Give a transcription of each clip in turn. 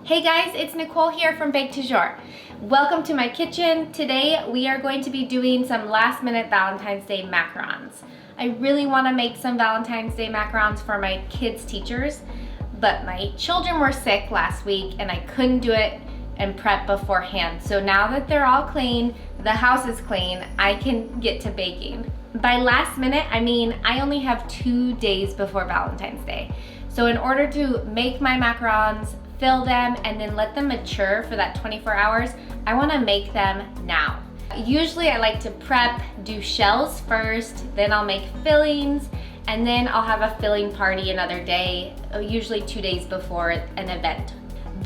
Hey guys, it's Nicole here from Baketoujours. Welcome to my kitchen. Today we are going to be doing some last minute Valentine's Day macarons. I really want to make some Valentine's Day macarons for my kids' teachers, but my children were sick last week and I couldn't do it and prep beforehand. So now that they're all clean, the house is clean, I can get to baking. By last minute, I mean I only have 2 days before Valentine's Day. So in order to make my macarons, fill them, and then let them mature for that 24 hours, I wanna make them now. Usually I like to prep, do shells first, then I'll make fillings, and then I'll have a filling party another day, usually 2 days before an event.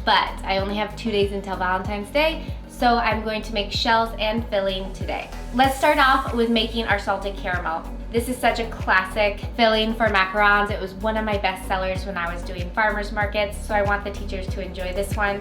But I only have 2 days until Valentine's Day, so I'm going to make shells and filling today. Let's start off with making our salted caramel. This is such a classic filling for macarons. It was one of my best sellers when I was doing farmers markets, so I want the teachers to enjoy this one.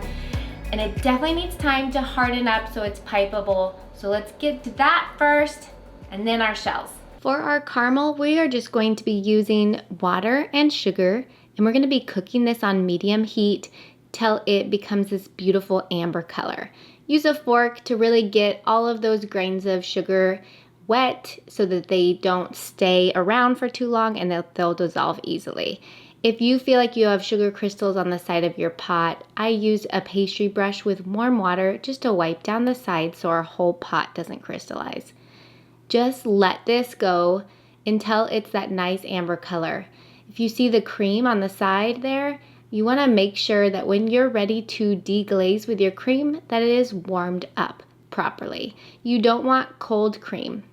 And it definitely needs time to harden up so it's pipeable. So let's get to that first, and then our shells. For our caramel, we are just going to be using water and sugar, and we're gonna be cooking this on medium heat till it becomes this beautiful amber color. Use a fork to really get all of those grains of sugar wet so that they don't stay around for too long and they'll dissolve easily. If you feel like you have sugar crystals on the side of your pot, I use a pastry brush with warm water just to wipe down the sides so our whole pot doesn't crystallize. Just let this go until it's that nice amber color. If you see the cream on the side there, you want to make sure that when you're ready to deglaze with your cream, that it is warmed up properly. You don't want cold cream.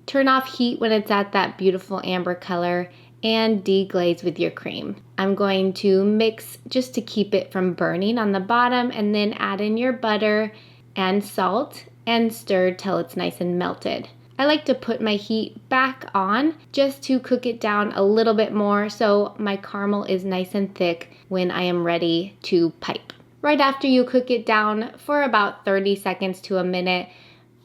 Turn off heat when it's at that beautiful amber color and deglaze with your cream. I'm going to mix just to keep it from burning on the bottom, and then add in your butter and salt and stir till it's nice and melted. I like to put my heat back on just to cook it down a little bit more so my caramel is nice and thick when I am ready to pipe. Right after you cook it down for about 30 seconds to a minute,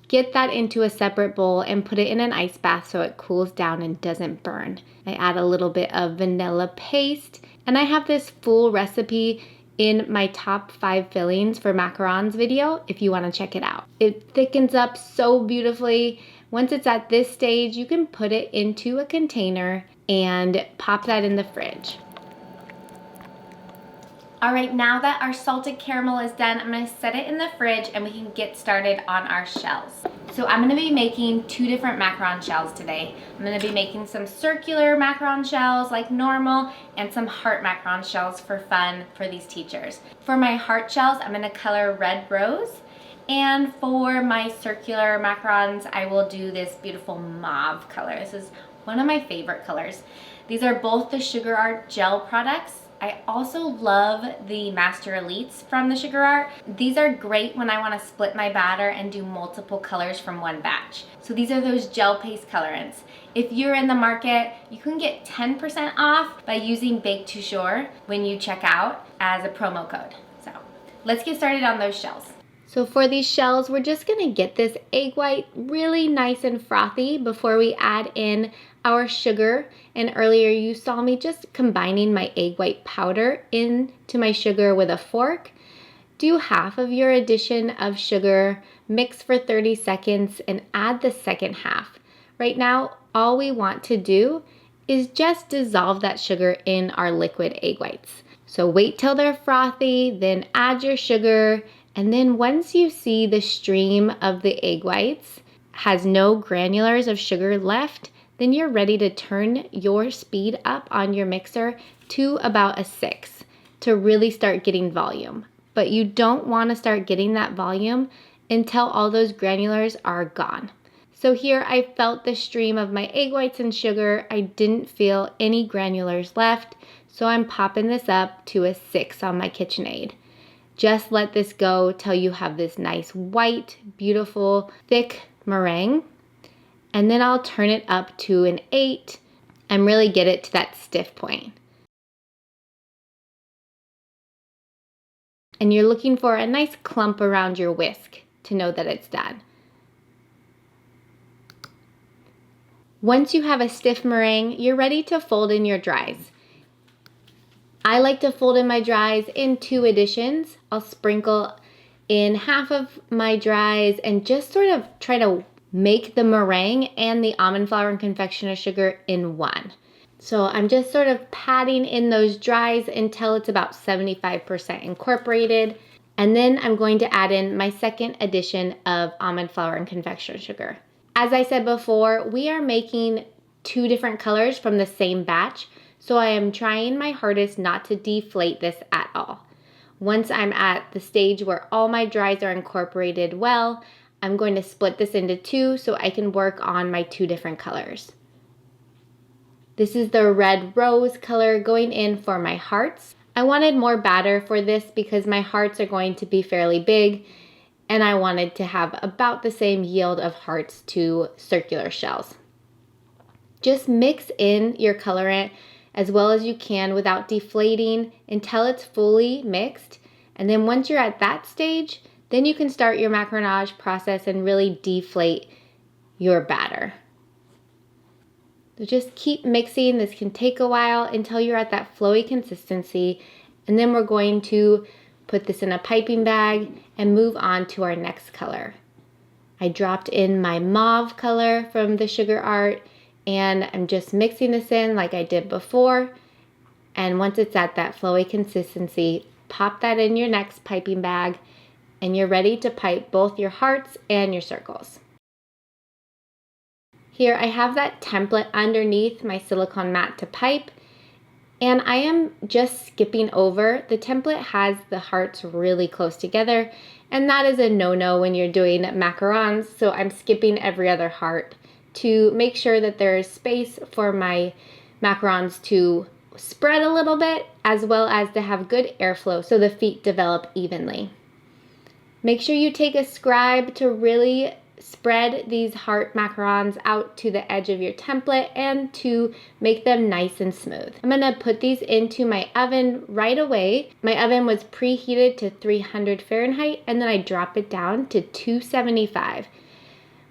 get that into a separate bowl and put it in an ice bath so it cools down and doesn't burn. I add a little bit of vanilla paste, and I have this full recipe in my top 5 fillings for macarons video if you want to check it out. It thickens up so beautifully. Once it's at this stage, you can put it into a container and pop that in the fridge. All right, now that our salted caramel is done, I'm gonna set it in the fridge and we can get started on our shells. So I'm gonna be making 2 different macaron shells today. I'm gonna be making some circular macaron shells like normal and some heart macaron shells for fun for these teachers. For my heart shells, I'm gonna color red rose. And for my circular macarons, I will do this beautiful mauve color. This is one of my favorite colors. These are both the Sugar Art gel products. I also love the Master Elites from the Sugar Art. These are great when I want to split my batter and do multiple colors from one batch. So these are those gel paste colorants. If you're in the market, you can get 10% off by using Baketoujours when you check out as a promo code. So let's get started on those shells. So for these shells, we're just gonna get this egg white really nice and frothy before we add in our sugar. And earlier you saw me just combining my egg white powder into my sugar with a fork. Do half of your addition of sugar, mix for 30 seconds, and add the second half. Right now, all we want to do is just dissolve that sugar in our liquid egg whites. So wait till they're frothy, then add your sugar. And then once you see the stream of the egg whites has no granulars of sugar left, then you're ready to turn your speed up on your mixer to about a 6 to really start getting volume. But you don't want to start getting that volume until all those granulars are gone. So here I felt the stream of my egg whites and sugar. I didn't feel any granulars left, so I'm popping this up to a 6 on my KitchenAid. Just let this go till you have this nice white, beautiful, thick meringue. And then I'll turn it up to an 8 and really get it to that stiff point. And you're looking for a nice clump around your whisk to know that it's done. Once you have a stiff meringue, you're ready to fold in your dries. I like to fold in my dries in 2 editions. I'll sprinkle in half of my dries and just sort of try to make the meringue and the almond flour and confectioner sugar in one. So I'm just sort of patting in those dries until it's about 75% incorporated. And then I'm going to add in my 2nd edition of almond flour and confectioner sugar. As I said before, we are making 2 different colors from the same batch, so I am trying my hardest not to deflate this at all. Once I'm at the stage where all my dries are incorporated well, I'm going to split this into 2 so I can work on my 2 different colors. This is the red rose color going in for my hearts. I wanted more batter for this because my hearts are going to be fairly big, and I wanted to have about the same yield of hearts to circular shells. Just mix in your colorant as well as you can without deflating until it's fully mixed. And then once you're at that stage, then you can start your macaronage process and really deflate your batter. So just keep mixing. This can take a while until you're at that flowy consistency. And then we're going to put this in a piping bag and move on to our next color. I dropped in my mauve color from the Sugar Art, and I'm just mixing this in like I did before. And once it's at that flowy consistency, pop that in your next piping bag and you're ready to pipe both your hearts and your circles. Here I have that template underneath my silicone mat to pipe, and I am just skipping over. The template has the hearts really close together, and that is a no-no when you're doing macarons, so I'm skipping every other heart to make sure that there is space for my macarons to spread a little bit, as well as to have good airflow so the feet develop evenly. Make sure you take a scribe to really spread these heart macarons out to the edge of your template and to make them nice and smooth. I'm gonna put these into my oven right away. My oven was preheated to 300 Fahrenheit, and then I drop it down to 275.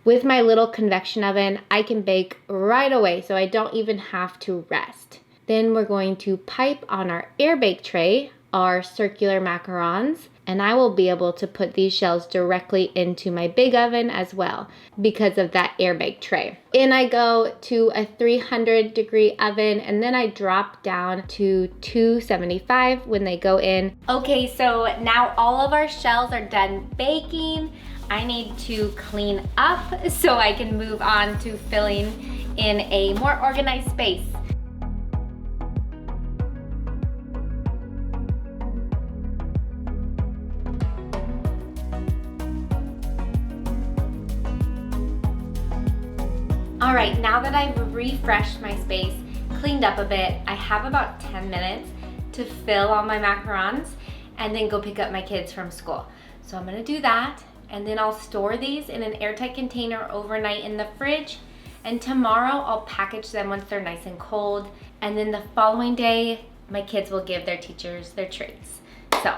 With my little convection oven, I can bake right away, so I don't even have to rest. Then we're going to pipe on our air bake tray our circular macarons, and I will be able to put these shells directly into my big oven as well because of that air bake tray. In I go to a 300-degree oven, and then I drop down to 275 when they go in. Okay, so now all of our shells are done baking. I need to clean up so I can move on to filling in a more organized space. All right, now that I've refreshed my space, cleaned up a bit, I have about 10 minutes to fill all my macarons and then go pick up my kids from school. So I'm gonna do that, and then I'll store these in an airtight container overnight in the fridge, and tomorrow I'll package them once they're nice and cold, and then the following day, my kids will give their teachers their treats. So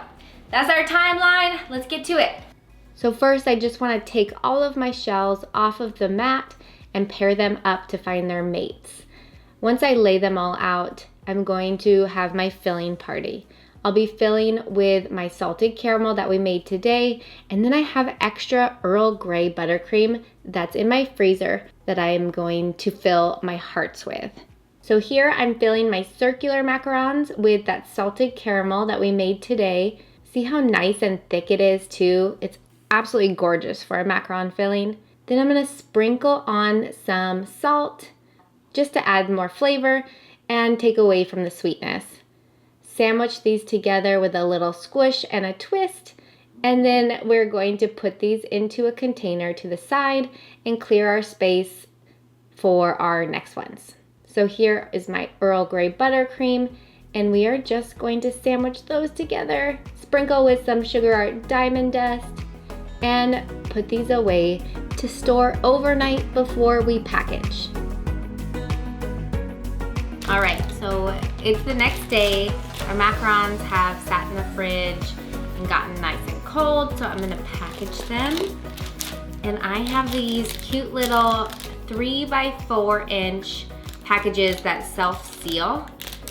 that's our timeline, let's get to it. So first, I just wanna take all of my shells off of the mat and pair them up to find their mates. Once I lay them all out, I'm going to have my filling party. I'll be filling with my salted caramel that we made today, and then I have extra Earl Grey buttercream that's in my freezer that I am going to fill my hearts with. So here I'm filling my circular macarons with that salted caramel that we made today. See how nice and thick it is too? It's absolutely gorgeous for a macaron filling. Then I'm gonna sprinkle on some salt just to add more flavor and take away from the sweetness. Sandwich these together with a little squish and a twist, and then we're going to put these into a container to the side and clear our space for our next ones. So here is my Earl Grey buttercream, and we are just going to sandwich those together, sprinkle with some Sugar Art diamond dust, and put these away to store overnight before we package. All right, so it's the next day. Our macarons have sat in the fridge and gotten nice and cold, so I'm gonna package them. And I have these cute little 3 by 4 inch packages that self-seal.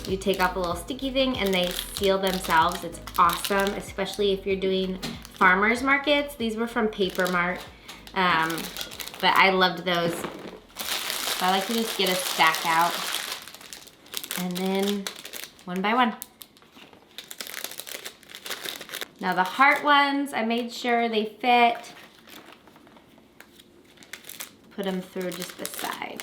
You take off a little sticky thing and they seal themselves. It's awesome, especially if you're doing farmers markets. These were from Paper Mart, but I loved those. So I like to just get a stack out and then one by one. Now the heart ones, I made sure they fit. Put them through just the side.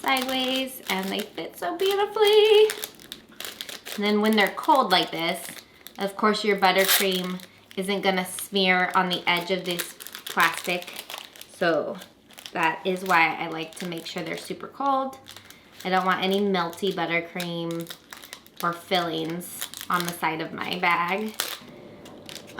Sideways, and they fit so beautifully. And then when they're cold like this, of course your buttercream isn't gonna smear on the edge of this plastic. So that is why I like to make sure they're super cold. I don't want any melty buttercream or fillings on the side of my bag.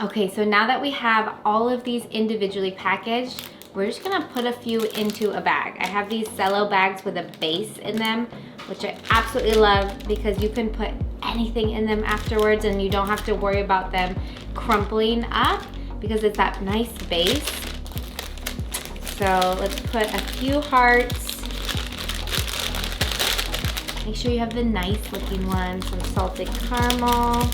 Okay, so now that we have all of these individually packaged, we're just gonna put a few into a bag. I have these cello bags with a base in them, which I absolutely love because you can put anything in them afterwards and you don't have to worry about them crumpling up because it's that nice base. So let's put a few hearts. Make sure you have the nice looking ones, some salted caramel.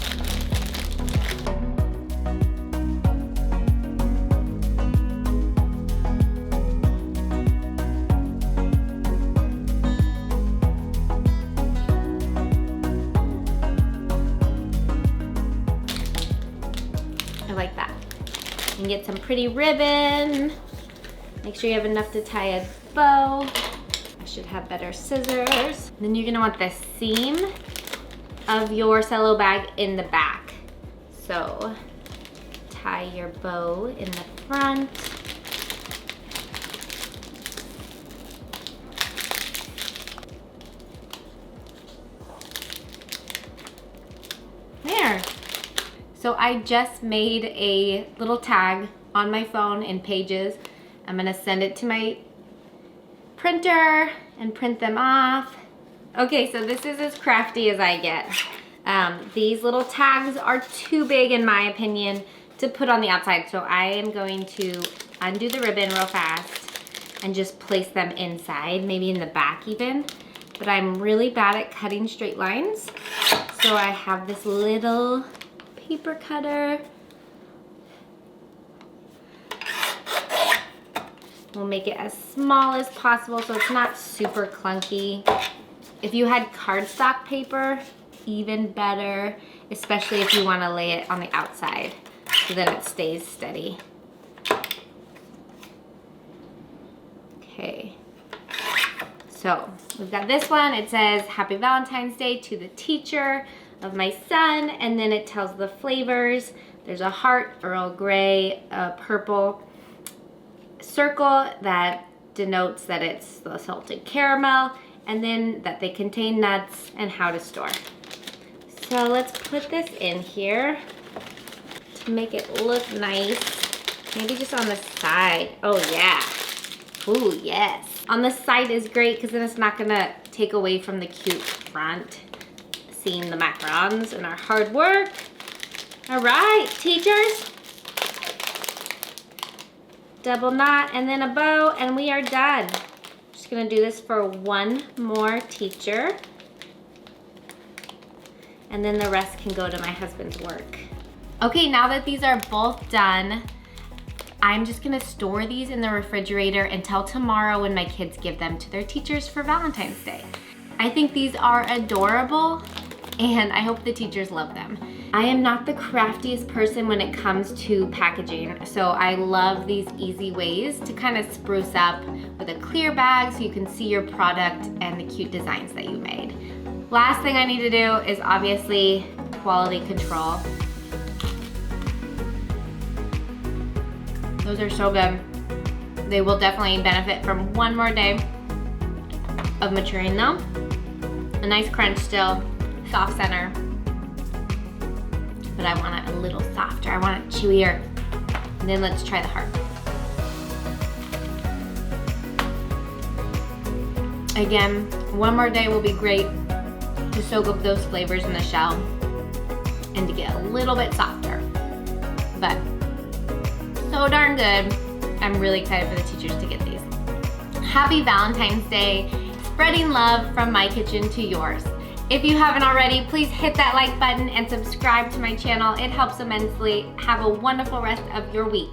I like that. And get some pretty ribbon. Make sure you have enough to tie a bow. I should have better scissors. Then you're gonna want the seam of your cello bag in the back. So tie your bow in the front. There. So I just made a little tag on my phone in Pages. I'm gonna send it to my printer and print them off. Okay, so this is as crafty as I get. These little tags are too big in my opinion to put on the outside, so I am going to undo the ribbon real fast and just place them inside, maybe in the back even. But I'm really bad at cutting straight lines, so I have this little paper cutter. We'll make it as small as possible so it's not super clunky. If you had cardstock paper, even better, especially if you want to lay it on the outside so that it stays steady. Okay, so we've got this one. It says Happy Valentine's Day to the teacher of my son, and then it tells the flavors. There's a heart, Earl Grey, a purple circle that denotes that it's the salted caramel, and then that they contain nuts and how to store. So let's put this in here to make it look nice. Maybe just on the side. Oh yeah. Ooh, yes. On the side is great because then it's not gonna take away from the cute front. Seeing the macarons and our hard work. All right, teachers. Double knot and then a bow and we are done. Just gonna do this for one more teacher. And then the rest can go to my husband's work. Okay, now that these are both done, I'm just gonna store these in the refrigerator until tomorrow when my kids give them to their teachers for Valentine's Day. I think these are adorable and I hope the teachers love them. I am not the craftiest person when it comes to packaging, so I love these easy ways to kind of spruce up with a clear bag so you can see your product and the cute designs that you made. Last thing I need to do is obviously quality control. Those are so good. They will definitely benefit from one more day of maturing them. A nice crunch still, soft center. But I want it a little softer. I want it chewier. And then let's try the heart. Again, one more day will be great to soak up those flavors in the shell and to get a little bit softer. But so darn good. I'm really excited for the teachers to get these. Happy Valentine's Day. spreading love from my kitchen to yours. If you haven't already, please hit that like button and subscribe to my channel. It helps immensely. Have a wonderful rest of your week.